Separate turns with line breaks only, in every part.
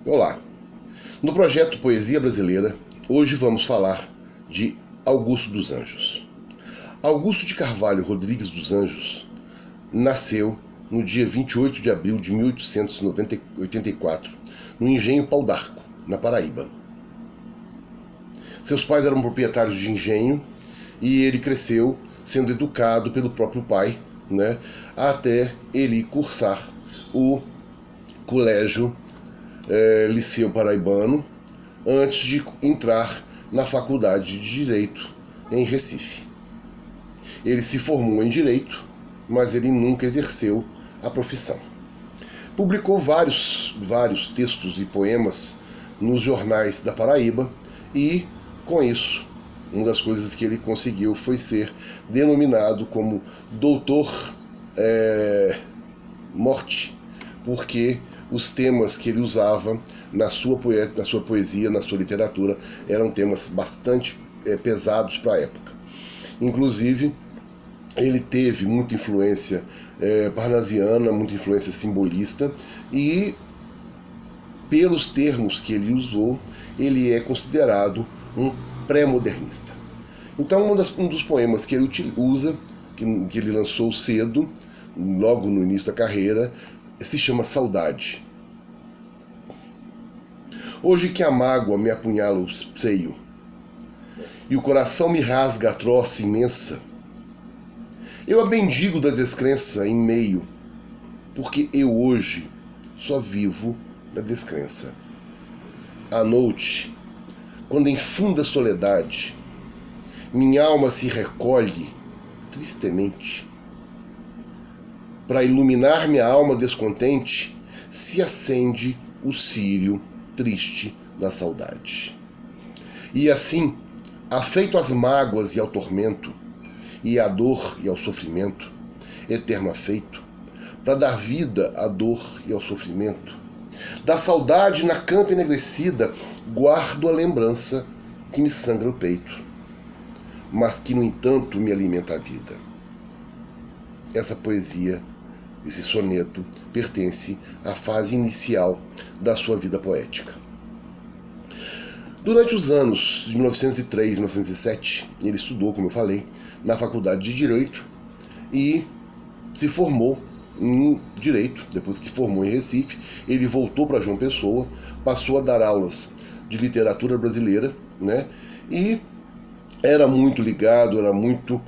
Olá! No projeto Poesia Brasileira, hoje vamos falar de Augusto dos Anjos. Augusto de Carvalho Rodrigues dos Anjos nasceu no dia 28 de abril de 1884, no Engenho Pau d'Arco, na Paraíba. Seus pais eram proprietários de engenho e ele cresceu sendo educado pelo próprio pai, até ele cursar o colégio Liceu Paraibano, antes de entrar na Faculdade de Direito em Recife. Ele se formou em Direito, mas ele nunca exerceu a profissão. Publicou vários textos e poemas nos jornais da Paraíba e, com isso, uma das coisas que ele conseguiu foi ser denominado como Doutor Morte, porque os temas que ele usava na sua poesia, na sua literatura, eram temas bastante pesados para a época. Inclusive, ele teve muita influência parnasiana, muita influência simbolista, e pelos termos que ele usou, ele é considerado um pré-modernista. Então, um dos poemas que ele usa, que ele lançou cedo, logo no início da carreira, se chama Saudade. Hoje que a mágoa me apunhala o seio e o coração me rasga atroz imensa, eu a bendigo da descrença em meio, porque eu hoje só vivo da descrença. À noite, quando em funda soledade minha alma se recolhe tristemente, para iluminar minha alma descontente, se acende o círio triste da saudade. E assim, afeito às mágoas e ao tormento, e à dor e ao sofrimento, eterno afeito, para dar vida à dor e ao sofrimento, da saudade na campa enegrecida, guardo a lembrança que me sangra o peito, mas que, no entanto, me alimenta a vida. Essa poesia, esse soneto, pertence à fase inicial da sua vida poética. Durante os anos de 1903 e 1907, ele estudou, como eu falei, na Faculdade de Direito e se formou em Direito. Depois que se formou em Recife, ele voltou para João Pessoa, passou a dar aulas de literatura brasileira, e era muito ligado, era muito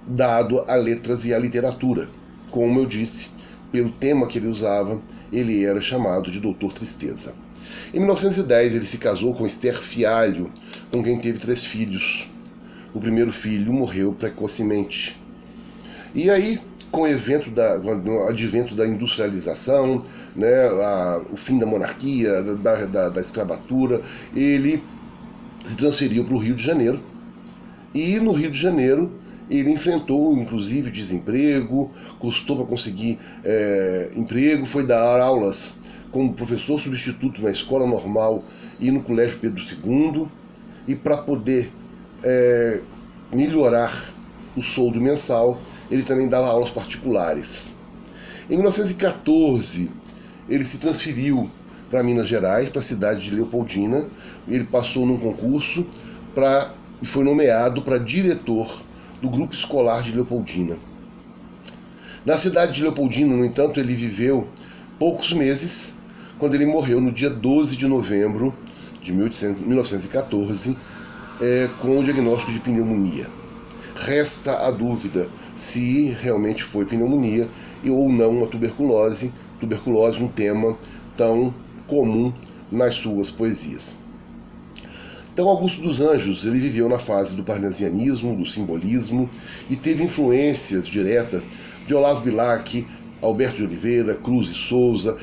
dado a letras e a literatura. Como eu disse, pelo tema que ele usava, ele era chamado de Doutor Tristeza. Em 1910, ele se casou com Esther Fialho, com quem teve 3 filhos. O primeiro filho morreu precocemente. E aí, com o advento da industrialização, o fim da monarquia, da escravatura, ele se transferiu para o Rio de Janeiro. E no Rio de Janeiro, ele enfrentou, inclusive, desemprego, custou para conseguir emprego, foi dar aulas como professor substituto na Escola Normal e no Colégio Pedro II, e para poder melhorar o soldo mensal, ele também dava aulas particulares. Em 1914, ele se transferiu para Minas Gerais, para a cidade de Leopoldina. Ele passou num concurso e foi nomeado para diretor do grupo escolar de Leopoldina. Na cidade de Leopoldina, no entanto, ele viveu poucos meses, quando ele morreu no dia 12 de novembro de 1914, com o diagnóstico de pneumonia. Resta a dúvida se realmente foi pneumonia ou não uma tuberculose, um tema tão comum nas suas poesias. Então, Augusto dos Anjos, ele viveu na fase do parnasianismo, do simbolismo, e teve influências diretas de Olavo Bilac, Alberto de Oliveira, Cruz e Souza,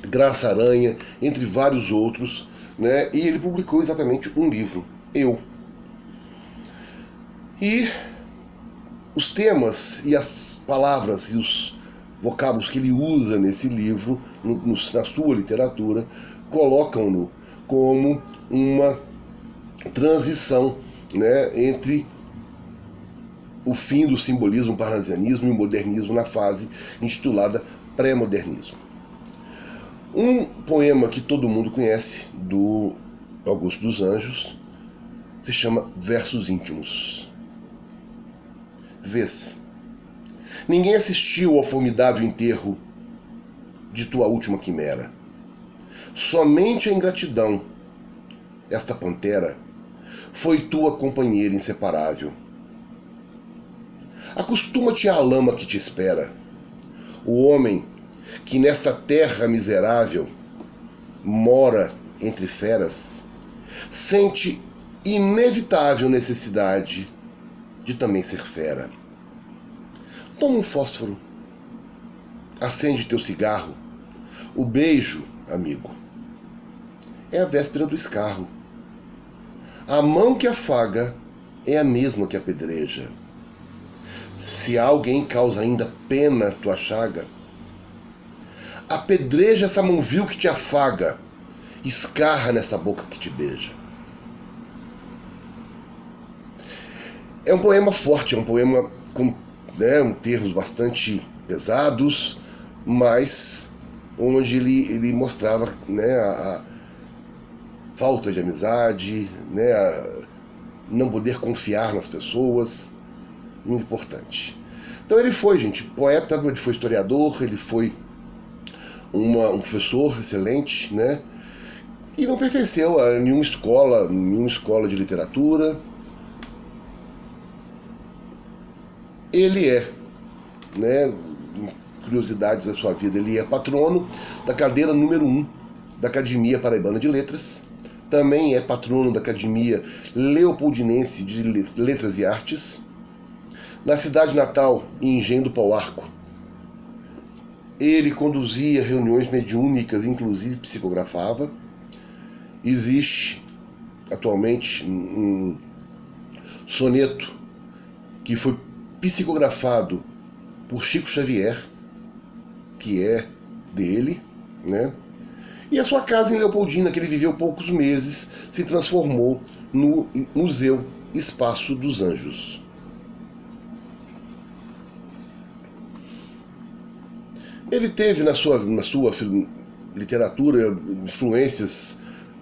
Graça Aranha, entre vários outros, e ele publicou exatamente um livro, Eu. E os temas e as palavras e os vocábulos que ele usa nesse livro, na sua literatura, colocam-no como uma transição entre o fim do simbolismo, parnasianismo e o modernismo na fase intitulada pré-modernismo. Um poema que todo mundo conhece, do Augusto dos Anjos, se chama Versos Íntimos. Vês, ninguém assistiu ao formidável enterro de tua última quimera. Somente a ingratidão, esta pantera, foi tua companheira inseparável. Acostuma-te à lama que te espera. O homem que nesta terra miserável mora entre feras, sente inevitável necessidade de também ser fera. Toma um fósforo, acende teu cigarro. O beijo, amigo, é a véspera do escarro. A mão que afaga é a mesma que apedreja. Se alguém causa ainda pena tua chaga, apedreja essa mão vil que te afaga, escarra nessa boca que te beija. É um poema forte, é um poema com termos bastante pesados, mas onde ele mostrava a falta de amizade, a não poder confiar nas pessoas, muito importante. Então ele foi, gente, poeta, ele foi historiador, ele foi um professor excelente, e não pertenceu a nenhuma escola de literatura. Ele é, curiosidades da sua vida, ele é patrono da cadeira número 1 da Academia Paraibana de Letras, também é patrono da Academia Leopoldinense de Letras e Artes. Na cidade natal, em Engenho do Pau-Arco, ele conduzia reuniões mediúnicas, inclusive psicografava. Existe atualmente um soneto que foi psicografado por Chico Xavier, que é dele, E a sua casa em Leopoldina, que ele viveu poucos meses, se transformou no Museu Espaço dos Anjos. Ele teve na sua literatura influências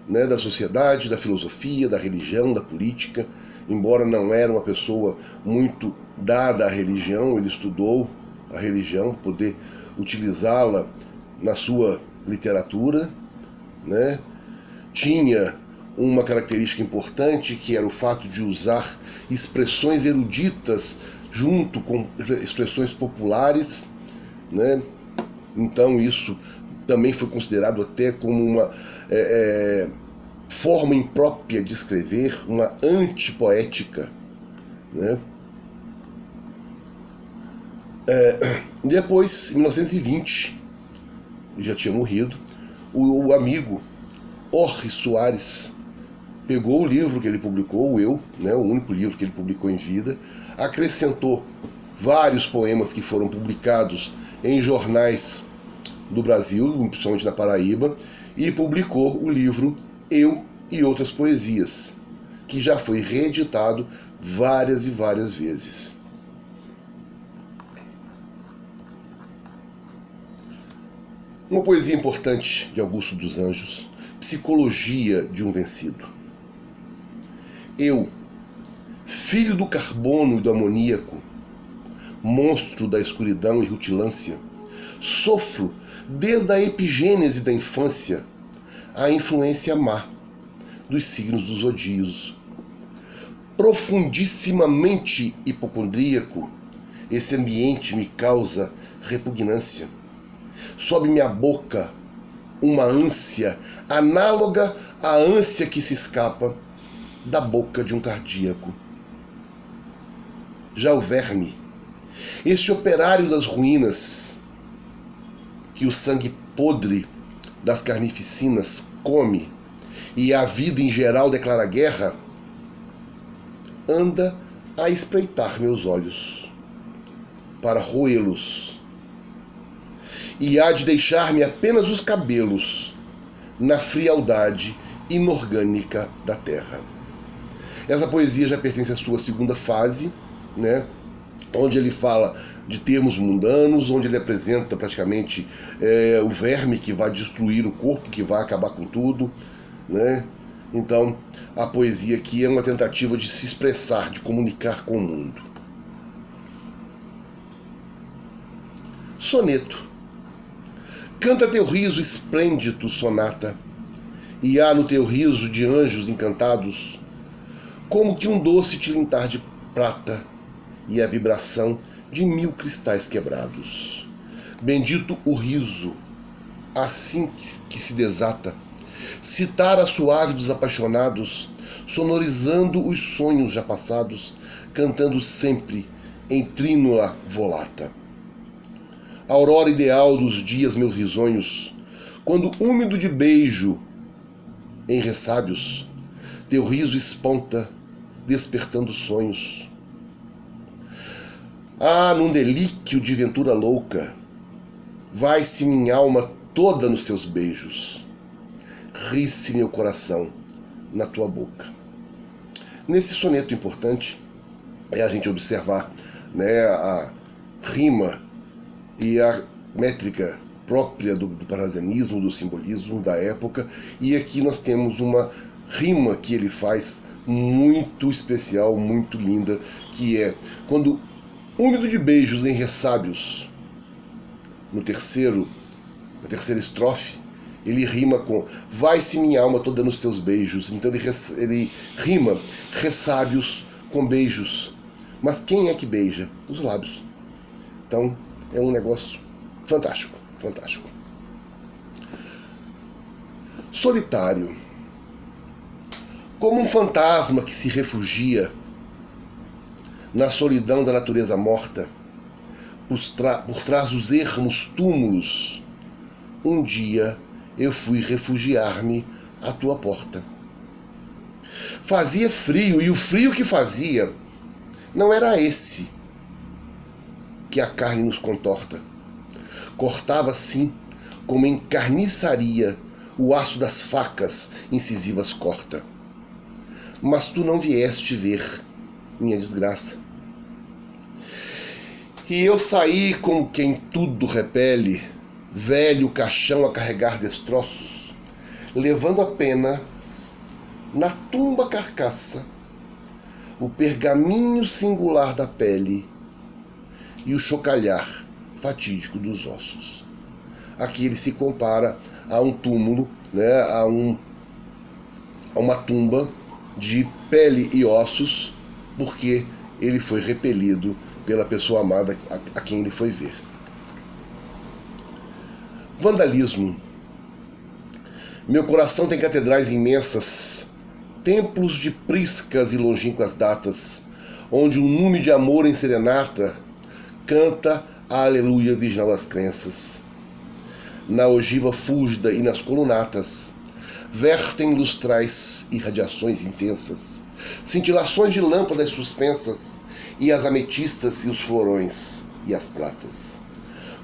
da sociedade, da filosofia, da religião, da política. Embora não era uma pessoa muito dada à religião, ele estudou a religião para poder utilizá-la na sua literatura. Tinha uma característica importante, que era o fato de usar expressões eruditas junto com expressões populares, Então isso também foi considerado até como uma forma imprópria de escrever, uma antipoética. Depois, em 1920, ele já tinha morrido, o amigo Jorge Soares pegou o livro que ele publicou, o único livro que ele publicou em vida, acrescentou vários poemas que foram publicados em jornais do Brasil, principalmente na Paraíba, e publicou o livro Eu e Outras Poesias, que já foi reeditado várias e várias vezes. Uma poesia importante de Augusto dos Anjos, Psicologia de um Vencido. Eu, filho do carbono e do amoníaco, monstro da escuridão e rutilância, sofro, desde a epigênese da infância, a influência má dos signos dos zodíacos. Profundissimamente hipocondríaco, esse ambiente me causa repugnância. Sob minha boca uma ânsia análoga à ânsia que se escapa da boca de um cardíaco. Já o verme, esse operário das ruínas, que o sangue podre das carnificinas come e a vida em geral declara guerra, anda a espreitar meus olhos para roê-los, e há de deixar-me apenas os cabelos na frialdade inorgânica da terra. Essa poesia já pertence à sua segunda fase, onde ele fala de termos mundanos, onde ele apresenta praticamente o verme que vai destruir o corpo, que vai acabar com tudo, né? Então, a poesia aqui é uma tentativa de se expressar, de comunicar com o mundo. Soneto. Canta teu riso esplêndido, sonata, e há no teu riso de anjos encantados, como que um doce tilintar de prata e a vibração de 1000 cristais quebrados. Bendito o riso, assim que se desata, citar a suave dos apaixonados, sonorizando os sonhos já passados, cantando sempre em trínula volata. Aurora ideal dos dias meus risonhos, quando úmido de beijo em ressábios, teu riso esponta, despertando sonhos. Ah, num delíquio de ventura louca, vai-se minha alma toda nos teus beijos. Ri-se meu coração na tua boca. Nesse soneto importante é a gente observar, né, a rima e a métrica própria do parnasianismo, do simbolismo da época, e aqui nós temos uma rima que ele faz muito especial, muito linda, que é quando úmido de beijos em ressábios, na terceira estrofe, ele rima com vai-se minha alma toda nos teus beijos. Então ele rima ressábios com beijos. Mas quem é que beija? Os lábios. Então é um negócio fantástico, fantástico. Solitário. Como um fantasma que se refugia na solidão da natureza morta, por trás dos ermos túmulos, um dia eu fui refugiar-me à tua porta. Fazia frio, e o frio que fazia não era esse que a carne nos contorta. Cortava, sim, como em carniçaria, o aço das facas incisivas corta. Mas tu não vieste ver minha desgraça. E eu saí como quem tudo repele, velho caixão a carregar destroços, levando apenas na tumba carcaça o pergaminho singular da pele e o chocalhar fatídico dos ossos. Aqui ele se compara a um túmulo, né, a uma tumba de pele e ossos, porque ele foi repelido pela pessoa amada a quem ele foi ver. Vandalismo. Meu coração tem catedrais imensas, templos de priscas e longínquas datas, onde um nume de amor em serenata canta a aleluia virginal das crenças. Na ogiva fúlgida e nas colunatas vertem lustrais irradiações intensas, cintilações de lâmpadas suspensas, e as ametistas e os florões e as pratas.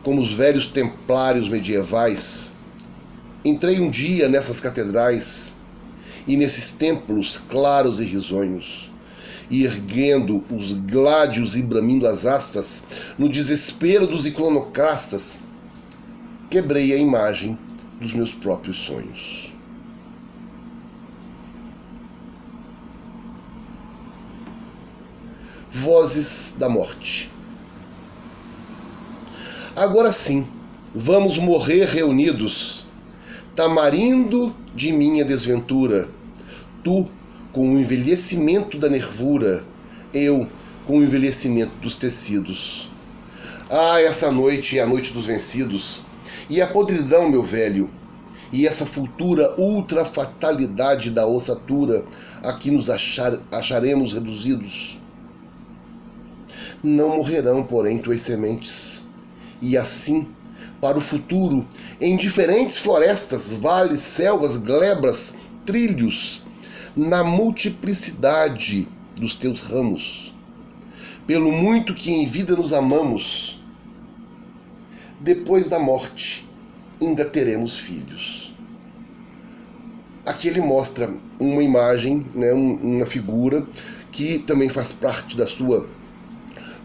Como os velhos templários medievais, entrei um dia nessas catedrais e nesses templos claros e risonhos, e erguendo os gládios e bramindo as astas, no desespero dos iconoclastas, quebrei a imagem dos meus próprios sonhos. Vozes da morte. Agora sim, vamos morrer reunidos, tamarindo de minha desventura, tu com o envelhecimento da nervura, eu com o envelhecimento dos tecidos. Ah, essa noite é a noite dos vencidos, e a podridão, meu velho, e essa futura ultrafatalidade da ossatura a que nos acharemos reduzidos. Não morrerão, porém, tuas sementes, e assim, para o futuro, em diferentes florestas, vales, selvas, glebas, trilhos, na multiplicidade dos teus ramos, pelo muito que em vida nos amamos, depois da morte ainda teremos filhos. Aqui ele mostra uma imagem, né, uma figura que também faz parte da sua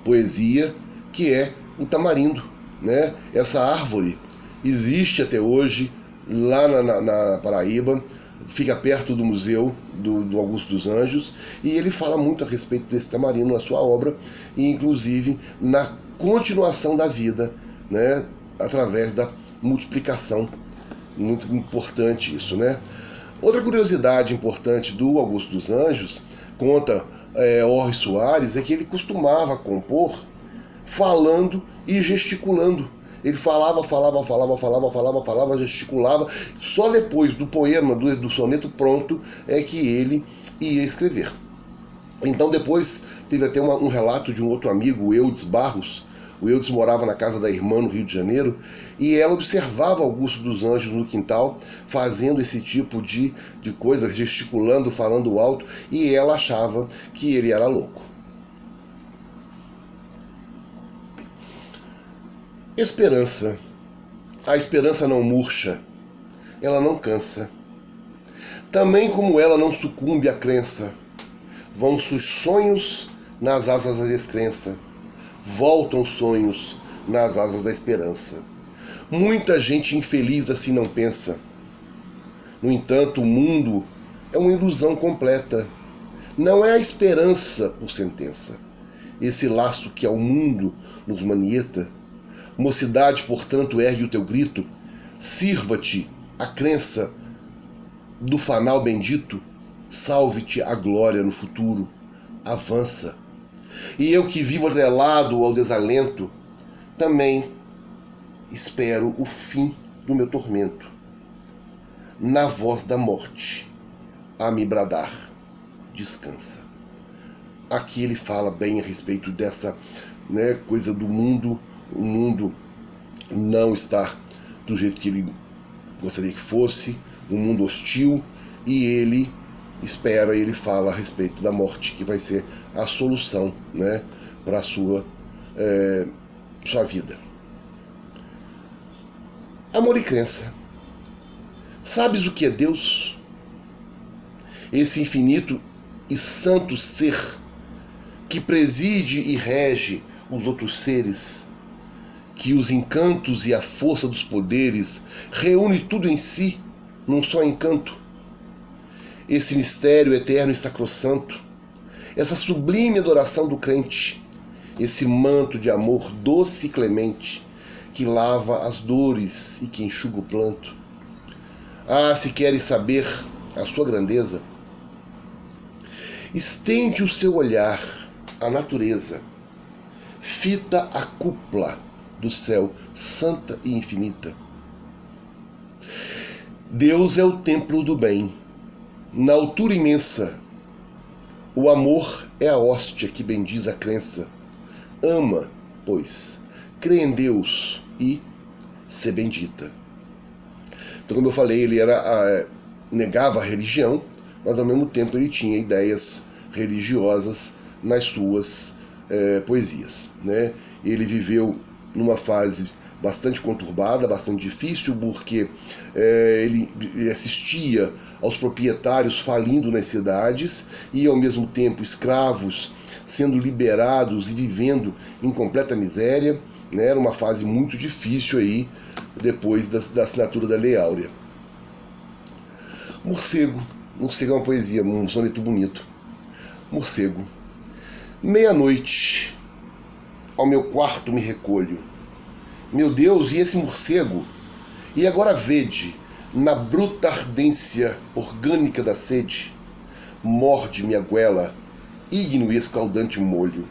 poesia, que é o tamarindo, né? Essa árvore existe até hoje lá na Paraíba, fica perto do Museu do Augusto dos Anjos, e ele fala muito a respeito desse tamarindo na sua obra, e inclusive na continuação da vida, né? Através da multiplicação. Muito importante isso, né? Outra curiosidade importante do Augusto dos Anjos, conta Jorge Soares, é que ele costumava compor falando e gesticulando. Ele falava, gesticulava. Só depois do poema, do soneto pronto, é que ele ia escrever. Então depois teve até um relato de um outro amigo, o Eudes Barros. O Eudes morava na casa da irmã no Rio de Janeiro, e ela observava Augusto dos Anjos no quintal, fazendo esse tipo de coisa, gesticulando, falando alto, e ela achava que ele era louco. Esperança. A esperança não murcha, ela não cansa. Também como ela não sucumbe à crença, vão os sonhos nas asas da descrença, voltam os sonhos nas asas da esperança. Muita gente infeliz assim não pensa. No entanto, o mundo é uma ilusão completa. Não é a esperança por sentença, esse laço que ao mundo nos manieta. Mocidade, portanto, ergue o teu grito, sirva-te a crença do fanal bendito, salve-te a glória no futuro, avança. E eu que vivo atrelado ao desalento, também espero o fim do meu tormento, na voz da morte, a me bradar, descansa. Aqui ele fala bem a respeito dessa, né, coisa do mundo. O mundo não está do jeito que ele gostaria que fosse, um mundo hostil, e ele espera, ele fala a respeito da morte, que vai ser a solução, né, para a sua vida. Amor e crença. Sabes o que é Deus? Esse infinito e santo ser que preside e rege os outros seres, que os encantos e a força dos poderes reúne tudo em si num só encanto. Esse mistério eterno e sacrossanto, essa sublime adoração do crente, esse manto de amor doce e clemente, que lava as dores e que enxuga o planto. Ah, se queres saber a sua grandeza, estende o seu olhar à natureza, fita a cúpula do céu, santa e infinita. Deus é o templo do bem, na altura imensa. O amor é a hóstia que bendiz a crença. Ama, pois, crê em Deus e se bendita. Então, como eu falei, ele negava a religião, mas ao mesmo tempo ele tinha ideias religiosas nas suas poesias, né? Ele viveu numa fase bastante conturbada, bastante difícil, porque ele assistia aos proprietários falindo nas cidades e, ao mesmo tempo, escravos sendo liberados e vivendo em completa miséria, né? Era uma fase muito difícil aí, depois da assinatura da Lei Áurea. Morcego. Morcego é uma poesia, um soneto bonito. Morcego. Meia-noite, ao meu quarto me recolho. Meu Deus, e esse morcego? E agora vede, na bruta ardência orgânica da sede, morde-me a goela, ígneo e escaldante molho.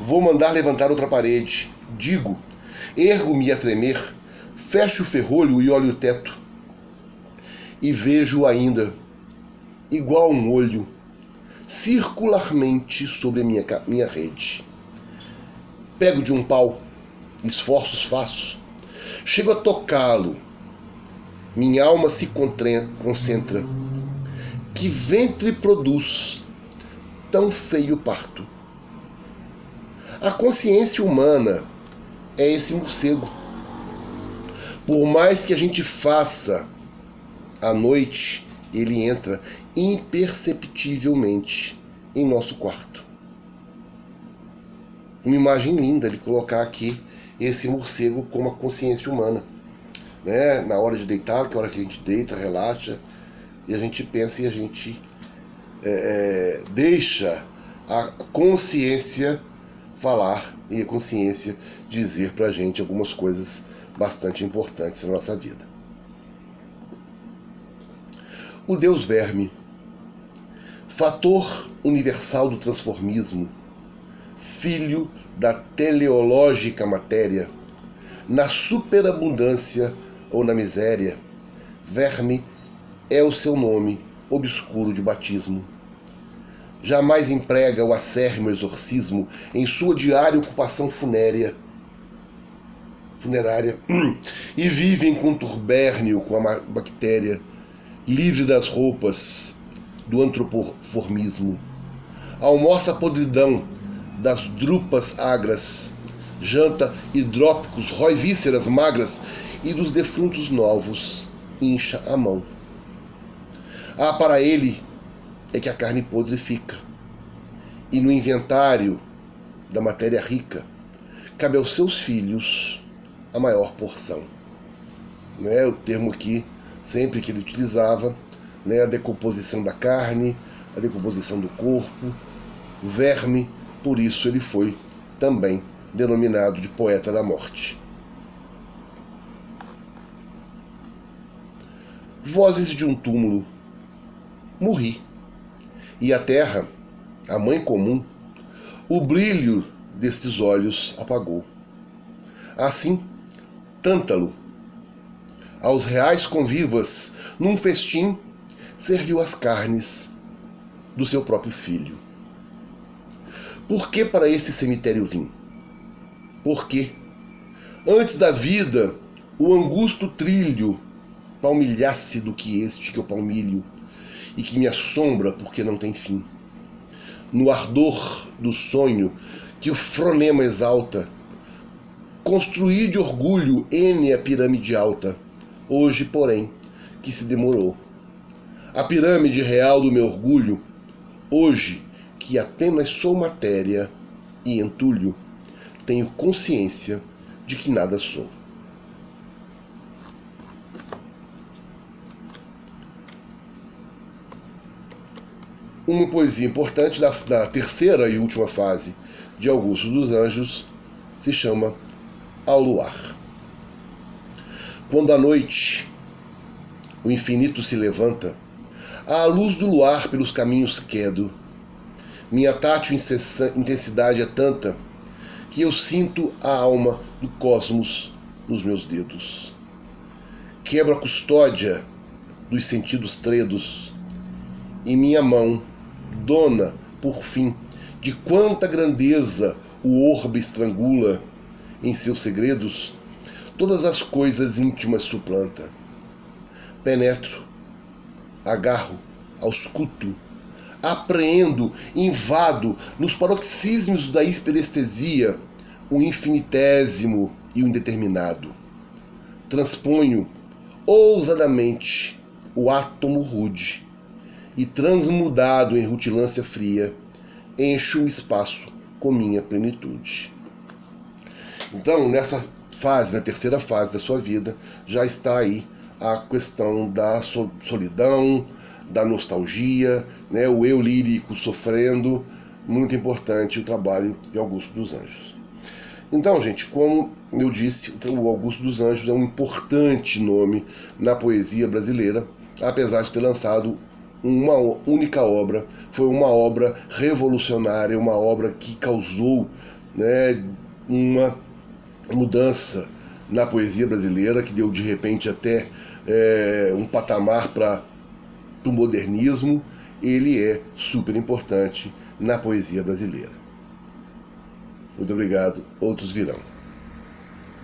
Vou mandar levantar outra parede, digo, ergo-me a tremer, fecho o ferrolho e olho o teto, e vejo ainda, igual um olho, circularmente sobre a minha rede. Pego de um pau, esforços faço, chego a tocá-lo, minha alma se concentra. Que ventre produz tão feio parto? A consciência humana é esse morcego. Por mais que a gente faça à noite, ele entra imperceptivelmente em nosso quarto. uma imagem linda de colocar aqui esse morcego como a consciência humana, né? Na hora de deitar, que é a hora que a gente deita, relaxa, e a gente pensa e a gente deixa a consciência falar e a consciência dizer pra gente algumas coisas bastante importantes na nossa vida. O Deus Verme, fator universal do transformismo, filho da teleológica matéria, na superabundância ou na miséria, Verme é o seu nome obscuro de batismo. Jamais emprega o acérrimo exorcismo em sua diária ocupação funerária, e vive em conturbérnio com a bactéria, livre das roupas do antropoformismo. Almoça a podridão das drupas agras, janta hidrópicos, rói vísceras magras, e dos defuntos novos incha a mão. Para ele é que a carne podre fica, e no inventário da matéria rica cabe aos seus filhos a maior porção. Né? O termo aqui, sempre que ele utilizava, né? A decomposição da carne, a decomposição do corpo, verme, por isso ele foi também denominado de poeta da morte. Vozes de um túmulo. Morri. E a terra, a mãe comum, o brilho destes olhos apagou. Assim, Tântalo, aos reais convivas, num festim, serviu as carnes do seu próprio filho. Por que para esse cemitério vim? Porque, antes da vida, o angusto trilho palmilhasse do que este que eu palmilho, e que me assombra porque não tem fim. No ardor do sonho que o fronema exalta, construí de orgulho a pirâmide alta, hoje, porém, que se demorou. A pirâmide real do meu orgulho, hoje, que apenas sou matéria e entulho, tenho consciência de que nada sou. Uma poesia importante da terceira e última fase de Augusto dos Anjos se chama Ao Luar. Quando à noite o infinito se levanta, à luz do luar pelos caminhos quedo, minha tátil intensidade é tanta que eu sinto a alma do cosmos nos meus dedos. Quebro a custódia dos sentidos tredos e minha mão, dona, por fim, de quanta grandeza o orbe estrangula em seus segredos, todas as coisas íntimas suplanta. Penetro, agarro, ausculto, apreendo, invado nos paroxismos da hiperestesia o infinitésimo e o indeterminado. Transponho ousadamente o átomo rude e, transmudado em rutilância fria, encho o espaço com minha plenitude. Então, nessa fase, na terceira fase da sua vida, já está aí a questão da solidão, da nostalgia, né, o eu lírico sofrendo. Muito importante o trabalho de Augusto dos Anjos. Então, gente, como eu disse, o Augusto dos Anjos é um importante nome na poesia brasileira, apesar de ter lançado uma única obra. Foi uma obra revolucionária, uma obra que causou, né, uma mudança na poesia brasileira, que deu de repente até um patamar para o modernismo. Ele é super importante na poesia brasileira. Muito obrigado, outros virão.